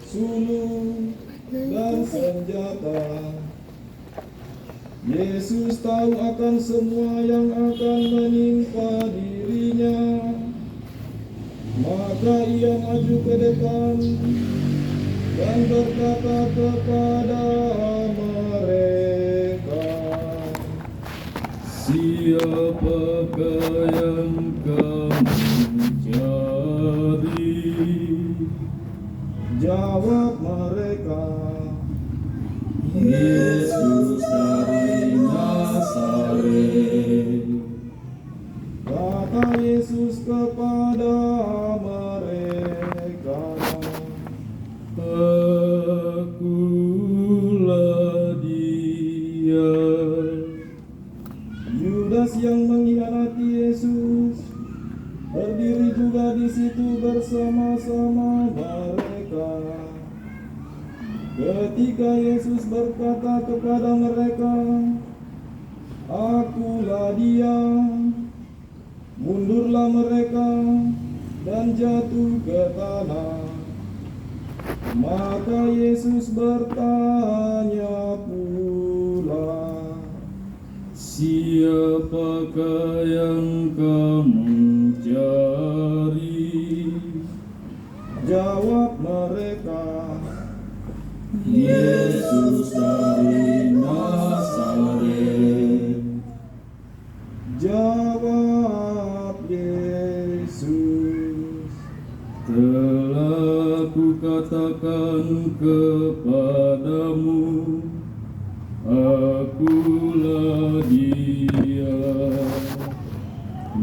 sulung dan senjata. Yesus tahu akan semua yang akan menimpa dirinya. Maka ia maju ke depan dan berkata kepada mereka, "Siapakah yang kamu cari?" Jawab mereka, "Yesus dari Nazaret." Kata Yesus kepada mereka, "Akulah dia." Yudas yang mengkhianati Yesus berdiri juga di situ bersama-sama mereka. Ketika Yesus berkata kepada mereka, "Akulah dia," mundurlah mereka dan jatuh ke tanah. Maka Yesus bertanya pula, "Siapakah yang kamu cari?" Jawab mereka, "Yesus dari Nazaret." Jawab Yesus, "Telah kukatakan kepadamu, akulah dia.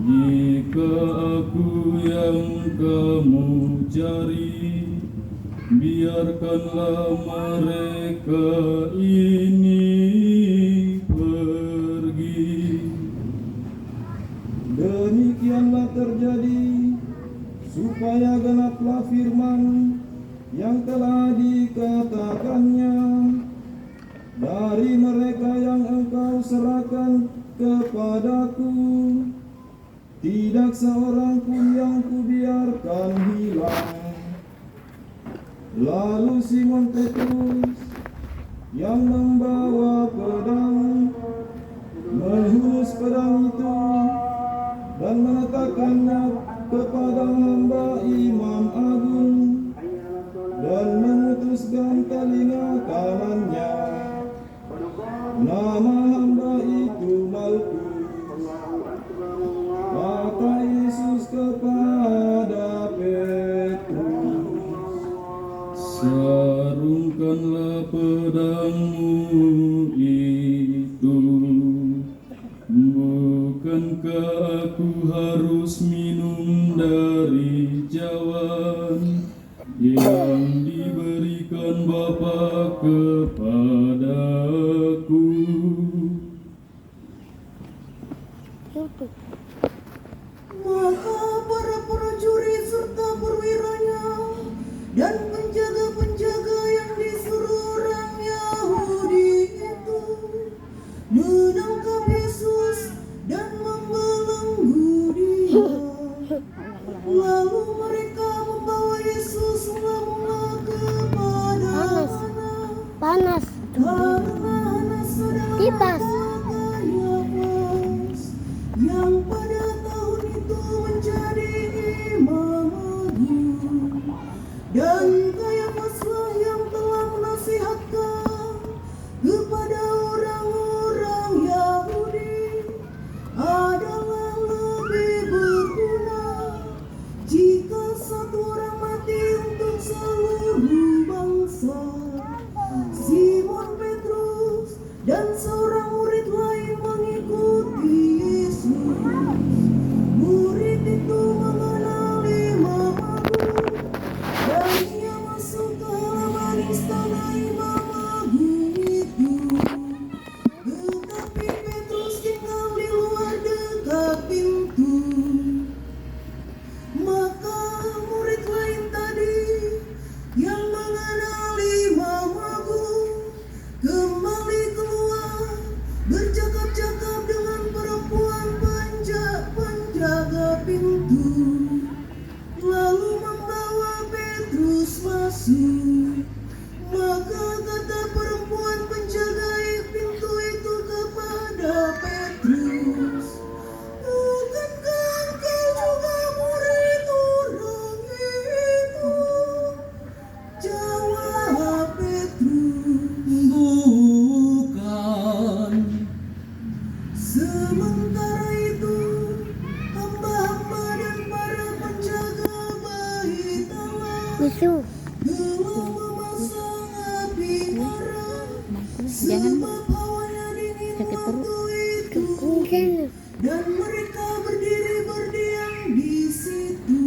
Jika aku yang kamu cari, biarkanlah mereka ini pergi." Demikianlah terjadi supaya genaplah firman yang telah dikatakannya, "Dari mereka yang engkau serahkan kepadaku, tidak seorang pun yang kubiarkan hilang." Lalu Simon Petrus yang membawa pedang menghunus pedang itu dan meletakkannya kepada hamba imam agung dan memutuskan telinga kanannya. Nama hamba itu Malkus. Kata Yesus kepada Petrus, "Sarungkanlah pedangmu itu. Bukankah aku harus minum dari cawan yang diberikan Bapa kepadaku?" Maka para prajurit serta perwiranya dan penjaga-penjaga yang disuruh orang Yahudi itu menangkap Yesus dan membelenggu dia. Lalu mereka membawa Yesus mula-mula kepada Panas. karena Hanas adalah Kipas. Kayafas yang pada tahun itu menjadi imam agung. Dan Kayafaslah yang telah menasihatkan kepada orang-orang Yahudi adalah lebih berguna jika satu orang mati untuk seluruh bangsa. Simon Petrus dan seorang murid lain mengikuti Yesus. Murid itu mengenal imam agung dan ia Yesus. Maka kata perempuan penjaga pintu itu kepada Petrus, bukankah engkau juga murid orang itu? Jawab Petrus, bukan. Sementara itu hamba-hamba dan para penjaga bait Allah Bisu. telah memasang api bara, Jangan sebab hawanya dingin sakit perut. waktu itu, Mungkin. dan mereka berdiri berdiam di situ.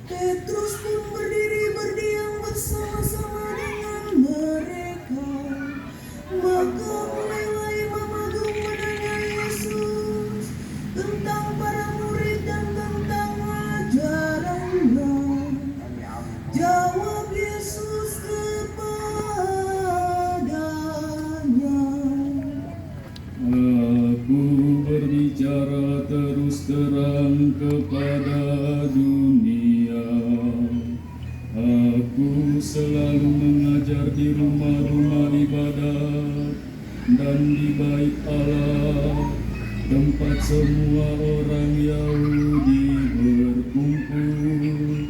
Petrus pun berdiri berdiam bersama-sama dengan mereka. Maka mulailah Imam Agung menanyai Yesus tentang para murid dan tentang ajarannya. Jawab Yesus kepadanya, Aku berbicara terus terang kepada dunia. Aku selalu mengajar di rumah-rumah ibadat dan di bait Allah, tempat semua orang Yahudi berkumpul.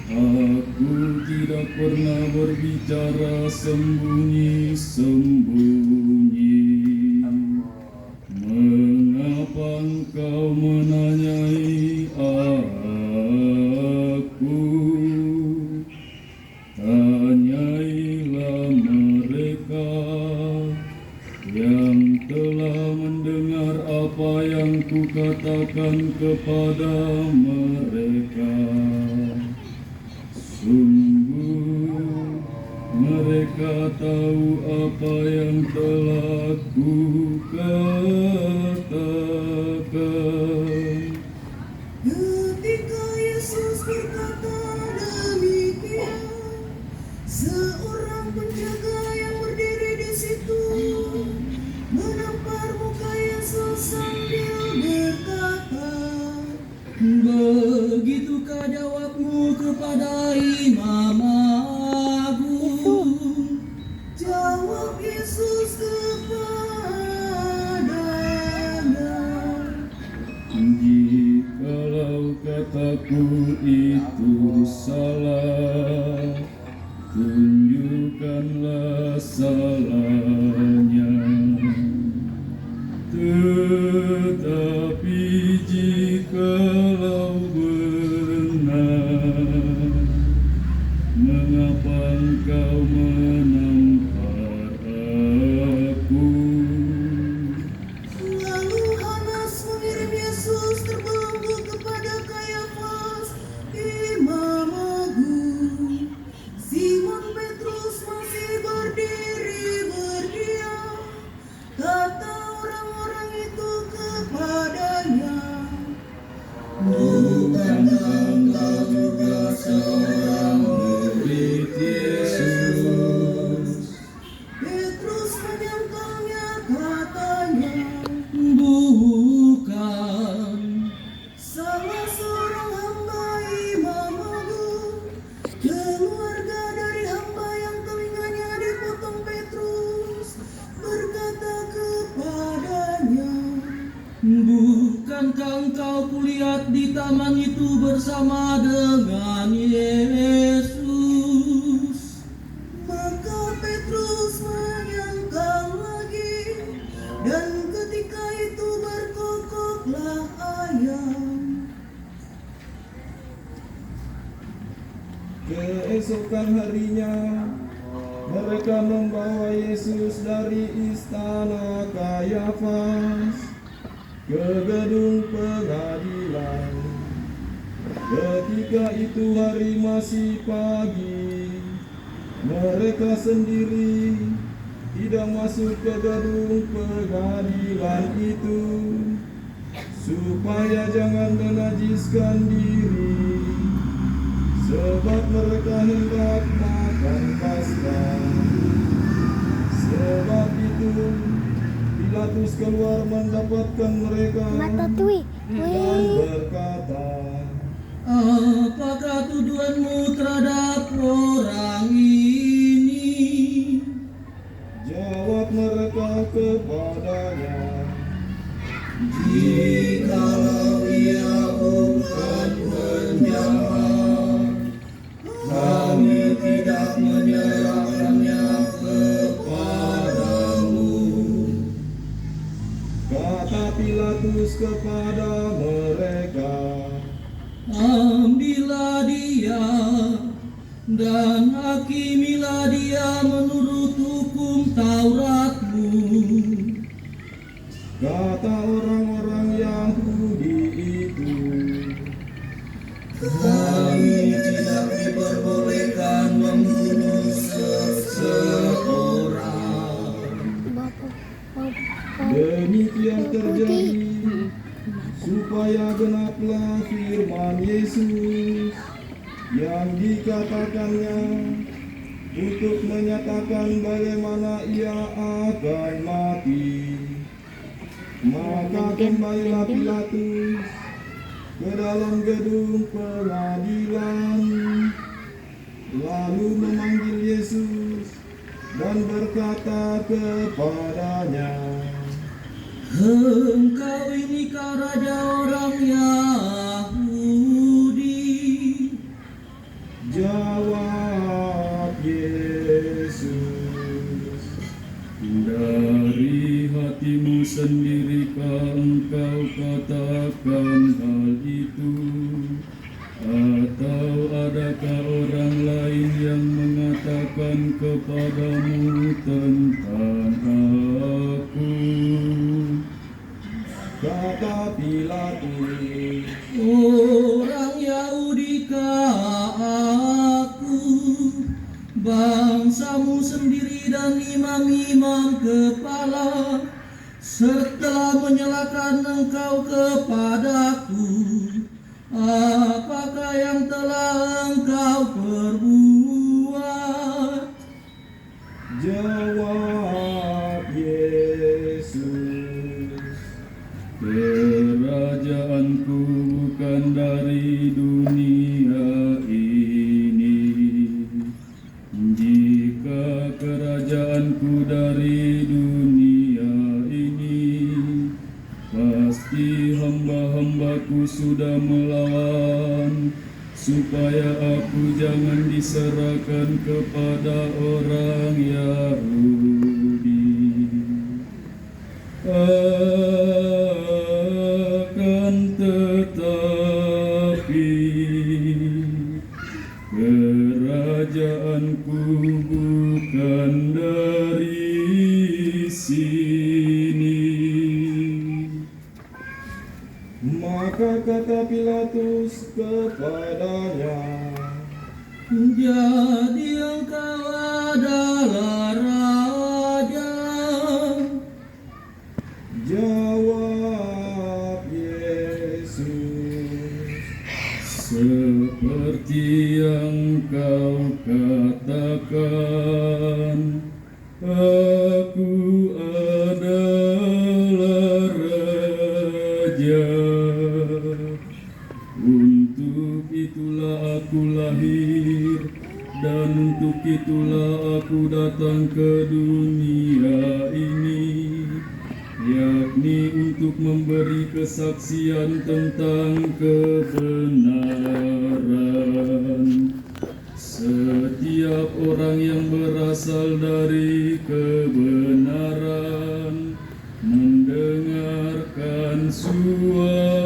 Aku tidak pernah berbicara sembunyi-sembunyi. Mengapa engkau menanyai aku? Tanyailah mereka yang telah mendengar apa yang kukatakan kepada mereka. Sungguh mereka tahu apa yang telah kukatakan. ketika Yesus berkata demikian, seorang penjaga yang berdiri di situ menampar muka Yesus sambil berkata, begitukah jawabmu kepada Imam Agung? Jawab Yesus kepadanya, Jikalau kataku itu salah, tunjukkanlah salahnya. Tetapi jikalau benar, mengapa engkau menampar aku? lalu Hanas mengirim Yesus terbelenggu kepada Kayafas, Imam Agung. Simon Petrus masih berdiri berdiam. Kata orang-orang itu kepadanya, bukankah engkau juga seorang murid Yesus? Petrus menyangkalnya, katanya, bukan. Salah seorang hamba Imam Agung, keluarga dari hamba yang telinganya dipotong Petrus, berkata kepadanya, bukankah engkau kulihat di taman itu bersama dengan Yesus? Maka Petrus menyangkal lagi, dan ketika itu berkokoklah ayam. Keesokan harinya, mereka membawa Yesus dari istana Kayafas ke gedung pengadilan. Ketika itu hari masih pagi, mereka sendiri tidak masuk ke gedung pengadilan itu, supaya jangan menajiskan diri, sebab mereka hendak makan Paskah. Sebab itu Pilatus keluar mendapatkan mereka Mata tui. dan berkata, Apakah tuduhanmu terhadap orang dan hakimilah dia menurut hukum Tauratmu. Kata orang-orang Yahudi itu, Kami tidak diperbolehkan membunuh seseorang. demikian terjadi supaya genaplah firman Yesus yang dikatakannya untuk menyatakan bagaimana ia akan mati. Maka kembalilah Pilatus ke dalam gedung pengadilan, lalu memanggil Yesus dan berkata kepadanya, Engkau inikah raja orang Yahudi? jawab Yesus, Dari hatimu sendirikah engkau katakan hal itu? Atau adakah orang lain yang mengatakan kepadamu tentang aku? kata Pilatus. Orang Yahudikah aku? Bangsamu sendiri dan imam-imam kepala setelah menyalahkan engkau kepadaku. Apakah yang telah engkau perbuat? Jawab Yesus, Kerajaanku bukan dari dunia ini. Jika kerajaanku dari dunia ini, pasti hamba-hambaku sudah melawan, supaya aku jangan diserahkan kepada orang Yahudi. Akan tetapi kerajaanku bukan dari sini. maka kata Pilatus kepadanya, Jadi engkau adalah raja. jawab Yesus, Seperti yang kau katakan, aku adalah raja. Untuk itulah aku lahir, dan untuk itulah aku datang ke dunia ini, yakni untuk memberi kesaksian tentang kebenaran. Setiap orang yang berasal dari kebenaran mendengarkan suaraku.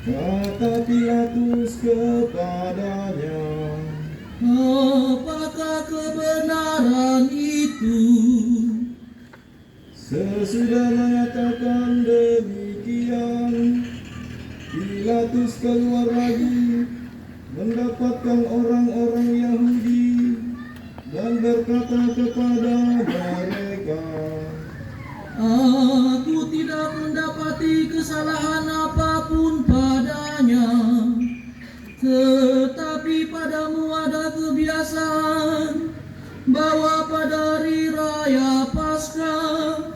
kata Pilatus kepadanya, Apakah kebenaran itu? sesudah menyatakan demikian, Pilatus keluar lagi mendapatkan orang-orang Yahudi dan berkata kepada mereka, Aku tidak mendapati kesalahan apapun padanya, tetapi padamu ada kebiasaan bahwa pada hari raya Paskah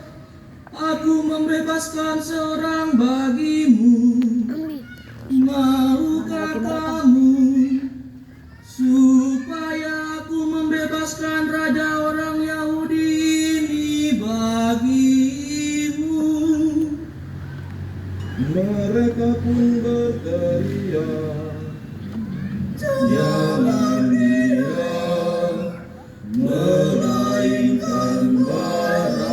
aku membebaskan seorang bagimu. Maukah kamu supaya aku membebaskan raja orang Yahudi ini bagimu? mereka pun berteriak, Jangan dia, melainkan Barabas.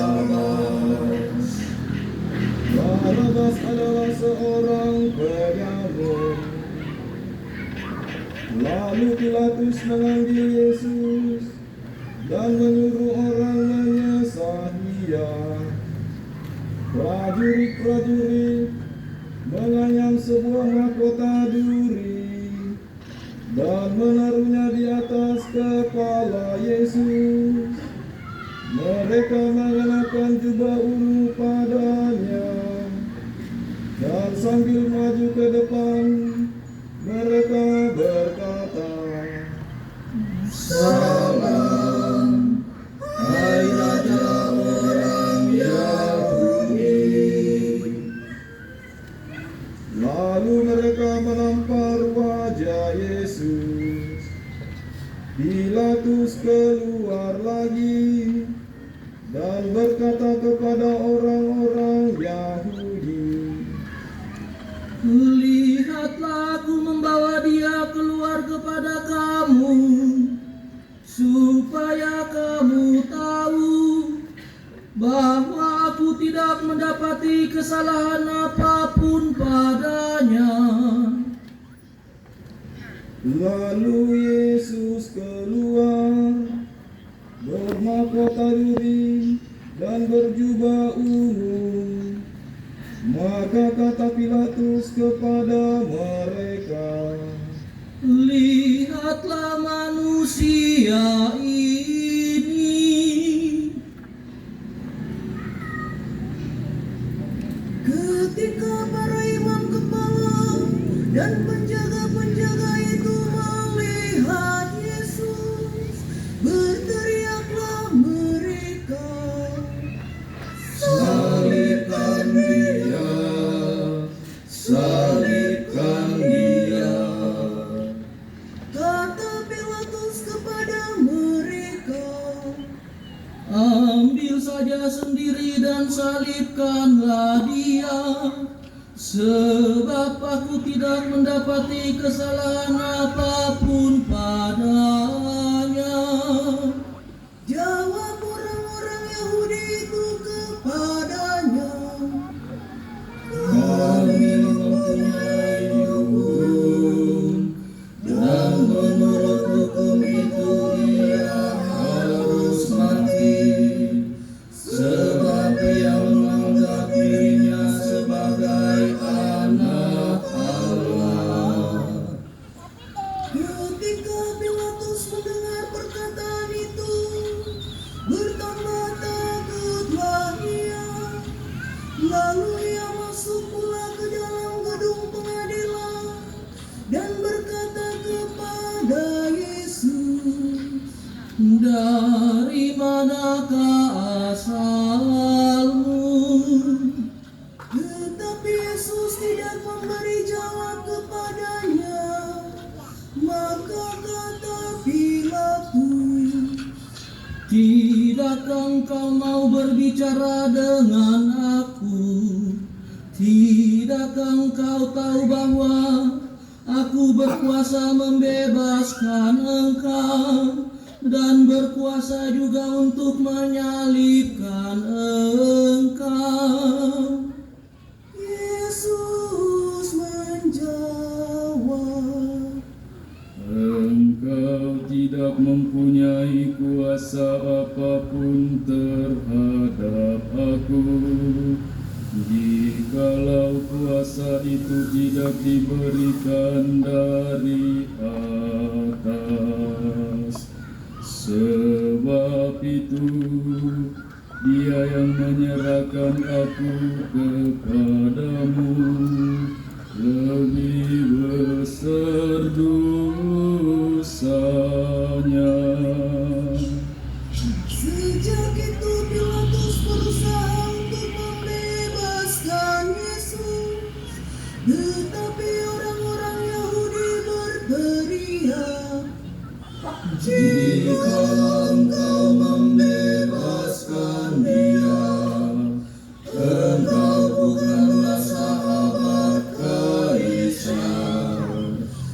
Barabas adalah seorang penyamun Lalu Pilatus mengambil Yesus dan menyuruh orang menyesah Dia. Prajurit-prajurit menganyam sebuah mahkota duri dan menaruhnya di atas kepala Yesus. Mereka mengenakan jubah ungu padanya, dan sambil maju ke depan, mereka berkata, Salam, hai Raja orang Yahudi. Lalu mereka menampar wajah Yesus. Pilatus keluar lagi dan berkata kepada orang-orang Yahudi, Lihatlah, aku membawa Dia keluar kepada kamu, supaya kamu tahu bahwa aku tidak mendapati kesalahan apapun padanya. Lalu Yesus keluar bermahkota duri dan berjubah ungu. Maka kata Pilatus kepada mereka, Lihatlah manusia ini. Ketika para imam kepala dan penjaga-penjaga itu melihat Yesus, berteriaklah mereka, Salibkan Dia, salibkan Dia. kata Pilatus kepada mereka, Ambil saja sendiri dan salibkanlah Dia, sebab aku tidak mendapati kesalahan apapun padanya. jawab orang-orang Yahudi itu kepadanya, Kami mempunyai hukum, dan menurut hukum itu Ia harus mati, sebab Ia menganggap dirinya sebagai anak Allah. ketika Pilatus mendengar perkataan itu, bertambah takutlah ia. Lalu ia masuk pula ke dalam gedung pengadilan dan berkata kepada Yesus, Dari manakah asalmu? tetapi Yesus tidak memberi jawab kepadanya. Maka kata Pilatus, Tidakkah engkau mau berbicara dengan aku? Tidakkah engkau tahu bahwa aku berkuasa membebaskan engkau dan berkuasa juga untuk menyalibkan engkau? Yesus menjawab, Engkau tidak mempunyai kuasa apapun terhadap aku, jikalau kuasa itu tidak diberikan dari atas. Sebab itu Dia yang menyerahkan aku kepadamu lebih besar dosanya. sejak itu Pilatus berusaha untuk membebaskan Yesus, tetapi orang-orang Yahudi berteriak, Jika engkau membebaskan Dia, engkau bukanlah sahabat Kaisar.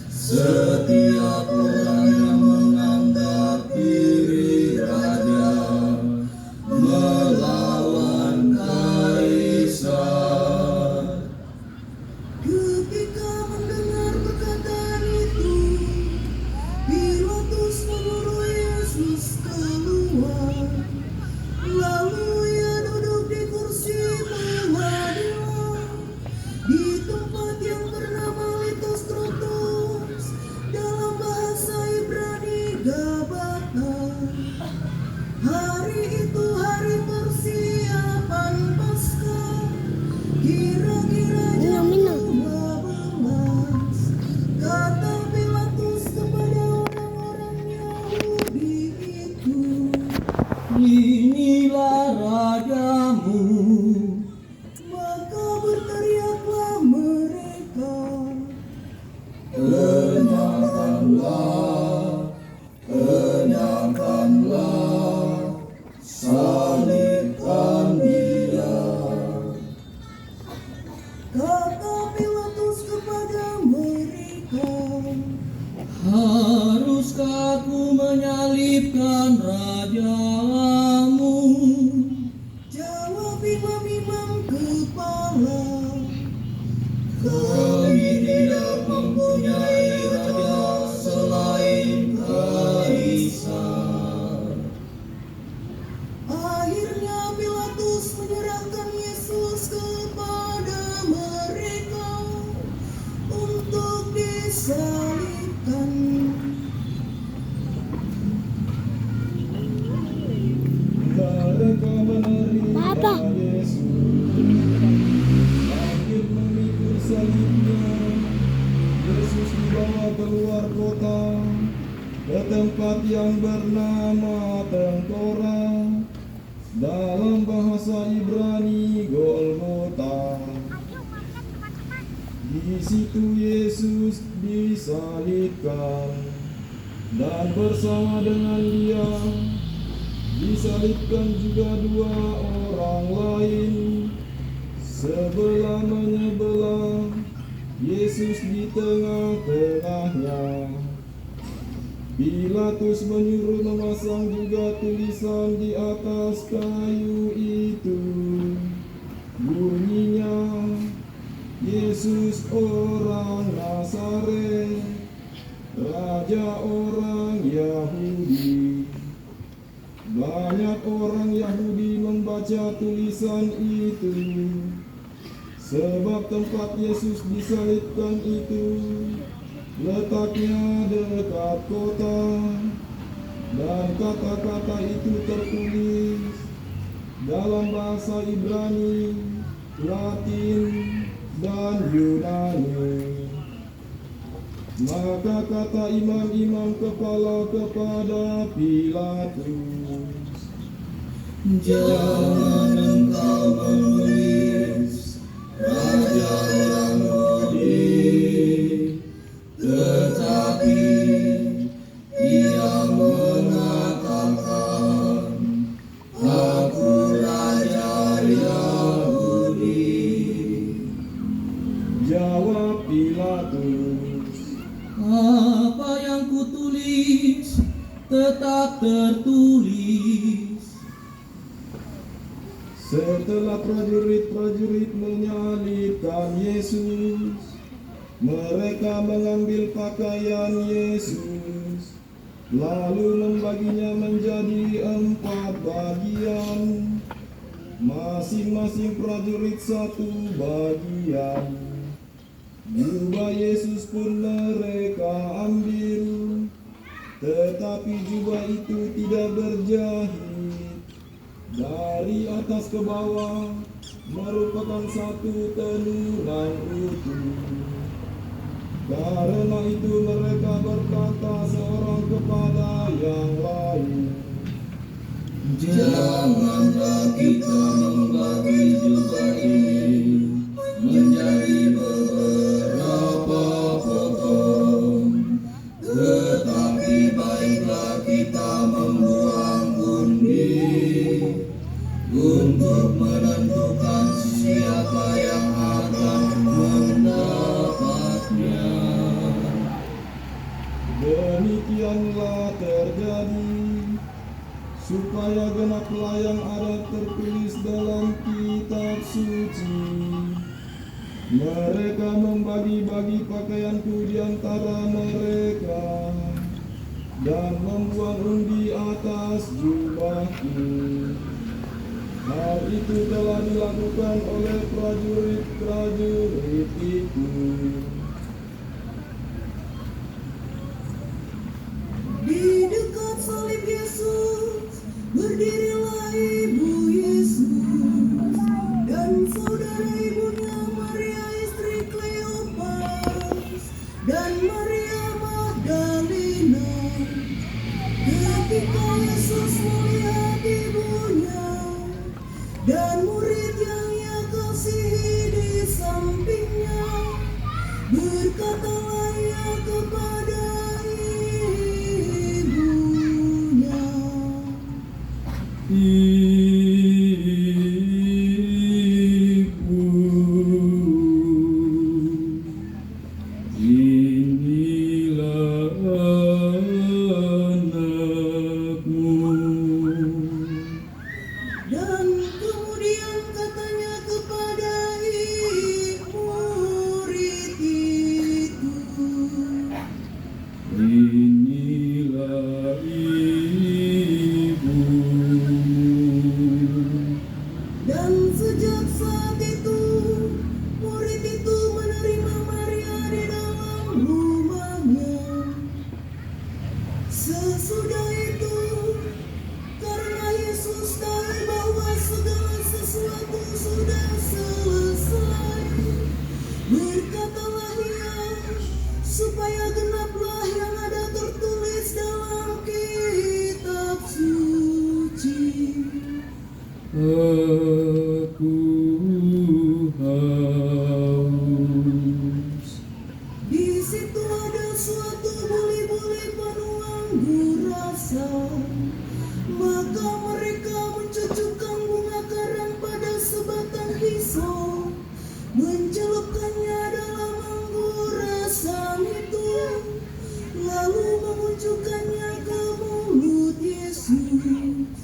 Setiap orang yang menganggap diri raja melawan Kaisar. ketika mendengar perkataan itu, Haruskah aku menyalibkan rajamu? Jawab imam-imam kepala. Kami tidak mempunyai raja selain Kaisar. Akhirnya Pilatus menyerahkan Yesus kepada mereka untuk disalibkan. Mereka menerima Papa. Yesus sambil memikul salibnya. Yesus dibawa keluar kota ke tempat yang bernama Tengkora, dalam bahasa Ibrani Golgota. Di situ Yesus disalibkan, dan bersama dengan Dia disalibkan juga dua orang lain, sebelah menyebelah, Yesus di tengah-tengahnya. Pilatus menyuruh memasang juga tulisan di atas kayu itu. Bunyinya, Yesus orang Nazaret, Raja orang Yahudi. Banyak orang Yahudi membaca tulisan itu, sebab tempat Yesus disalibkan itu letaknya dekat kota, dan kata-kata itu tertulis dalam bahasa Ibrani, Latin, dan Yunani. Maka kata imam-imam kepala kepada Pilatus, Jangan engkau menulis Raja Yahudi, tetapi ia mengatakan, Aku Raja Yahudi. jawab Pilatus, Apa yang kutulis tetap tertulis. setelah prajurit-prajurit menyalibkan Yesus, mereka mengambil pakaian Yesus, lalu membaginya menjadi 4 bagian, masing-masing prajurit 1 bagian. Jubah Yesus pun mereka ambil, tetapi jubah itu tidak berjahit. Dari atas ke bawah merupakan satu tenunan utuh. Karena itu mereka berkata seorang kepada yang lain, Janganlah kita membagi jubah ini menjadi beberapa potong, tetapi baiklah kita membuang undi untuk menentukan siapa yang akan mendapatnya. demikianlah terjadi, supaya genaplah yang ada tertulis dalam kitab suci. Mereka membagi-bagi pakaianku di antara mereka, dan membuang undi atas jubahku. Hal itu telah dilakukan oleh prajurit-prajurit itu. Di dekat salib Yesus berdirilah ibu Yesus dan saudara ibunya Maria istri Kleopas dan Maria Magdalena. Ketika Yesus melihat ibunya dan murid yang ia kasihi di sampingnya, inilah ibumu. Dan sejak saat itu, murid itu menerima Maria di dalam rumahnya. Sesudah itu, karena Yesus tahu bahwa segala sesuatu sudah selesai, berkatalah ia, supaya genaplah yang ada tertulis dalam kitab suci. Aku haus. Di situ ada suatu buli-buli penuh anggur rasa. Maka mereka mencucukkan bunga karang pada sebatang pisau, mencelupkannya dalam anggur rasa itu, lalu memunculkannya ke mulut Yesus.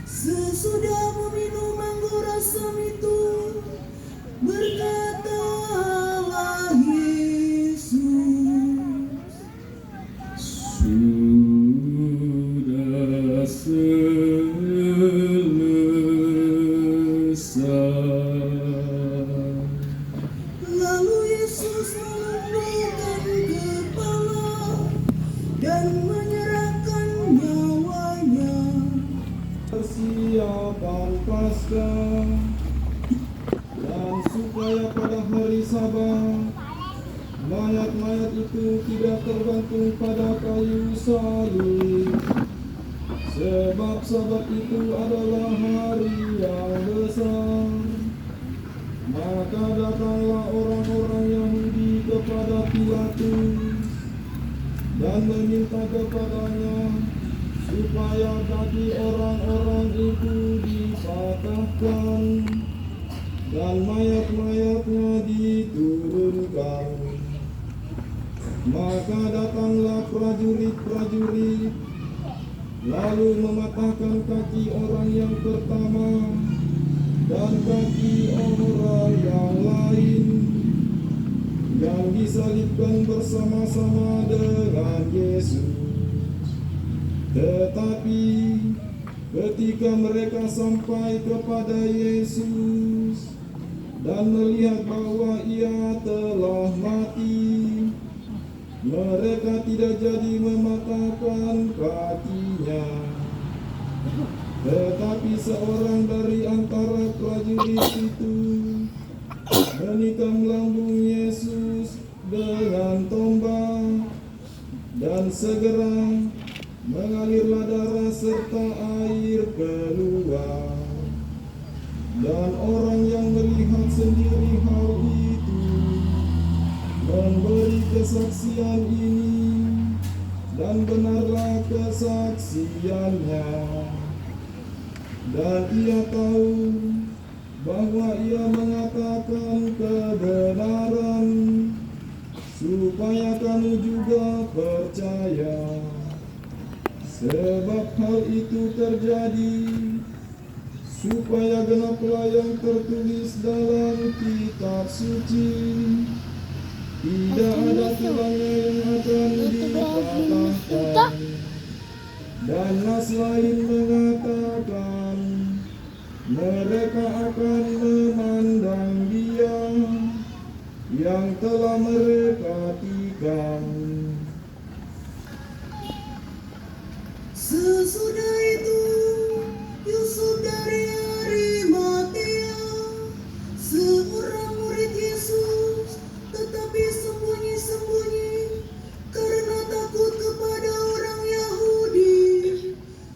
Sesudah meminum anggur asam itu, berkatalah Yesus, Sudah selesai. lalu Yesus menundukkan kepala dan menyerahkan nyawanya. Persiapan Paskah, dan supaya pada hari Sabat mayat-mayat itu tidak tergantung pada kayu salib, sebab Sabat itu adalah hari yang besar. Maka datanglah orang-orang Yahudi kepada Pilatus dan meminta kepadanya supaya kaki orang-orang itu dipatahkan dan mayat-mayatnya diturunkan. Maka datanglah prajurit-prajurit, lalu mematahkan kaki orang yang pertama dan kaki orang yang lain, yang disalibkan bersama-sama dengan Yesus. Tetapi ketika mereka sampai kepada Yesus dan melihat bahwa ia telah mati, mereka tidak jadi mematahkan kakinya. Tetapi seorang dari antara prajurit itu menikam lambung Yesus dengan tombak, dan segera mengalirlah darah serta air keluar. Dan orang yang melihat sendiri hal itu memberi kesaksian ini, dan benarlah kesaksiannya. Dan ia tahu bahwa ia mengatakan kebenaran, supaya kamu juga percaya. Sebab hal itu terjadi supaya genaplah yang tertulis dalam kitab suci, tidak ada tulangnya yang akan dipatahkan. Dan nas lain mengatakan, mereka akan memandang Dia yang telah mereka tikam. Sesudah itu, Yusuf dari Arimatea, seorang murid Yesus, tetapi sembunyi-sembunyi karena takut kepada orang Yahudi,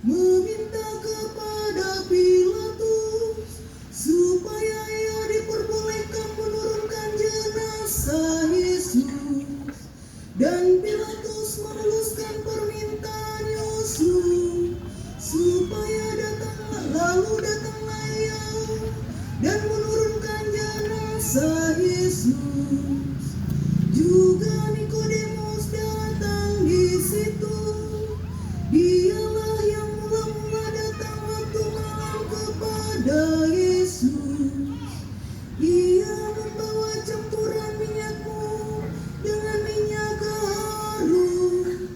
meminta kepada Pilatus supaya ia diperbolehkan menurunkan jenazah Yesus. Dan Pilatus menuluskan permintaan Yesus supaya datanglah ia dan menurunkan jenazah Yesus. Juga Nikodemus datang di situ. Dialah yang mula-mula datang waktu malam kepada Yesus. Ia membawa campuran minyakmu dengan minyak harum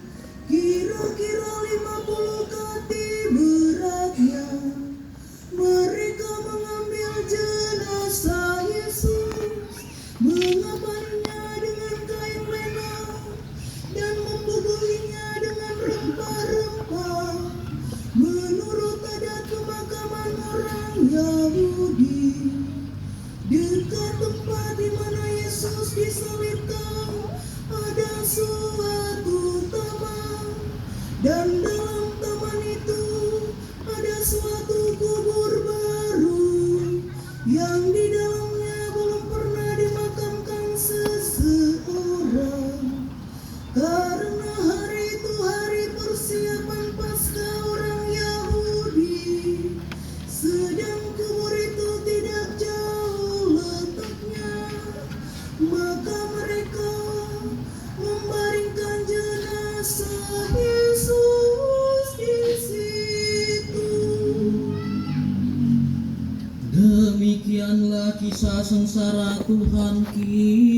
disalibkan, ada suatu taman, dan dalam taman itu ada suatu kubur baru, yang di dalamnya belum pernah dimakamkan seseorang. Karena hari itu hari persiapan Paskah orang Yahudi, sedang kubur itu tidak jauh letaknya, maka mereka membaringkan jenazah Yesus di situ. Demikianlah kisah sengsara Tuhan kita.